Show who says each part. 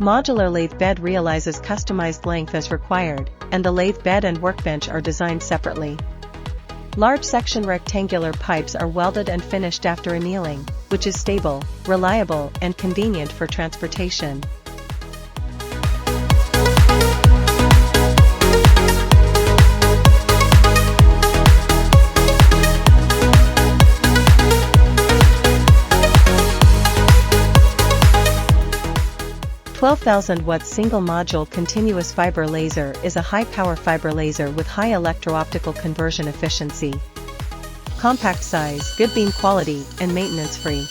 Speaker 1: Modular lathe bed realizes customized length as required, and the lathe bed and workbench are designed separately. Large section rectangular pipes are welded and finished after annealing, which is stable, reliable, and convenient for transportation. A 12,000-watt single-module continuous fiber laser is a high-power fiber laser with high electro-optical conversion efficiency. Compact size, good beam quality, and maintenance-free.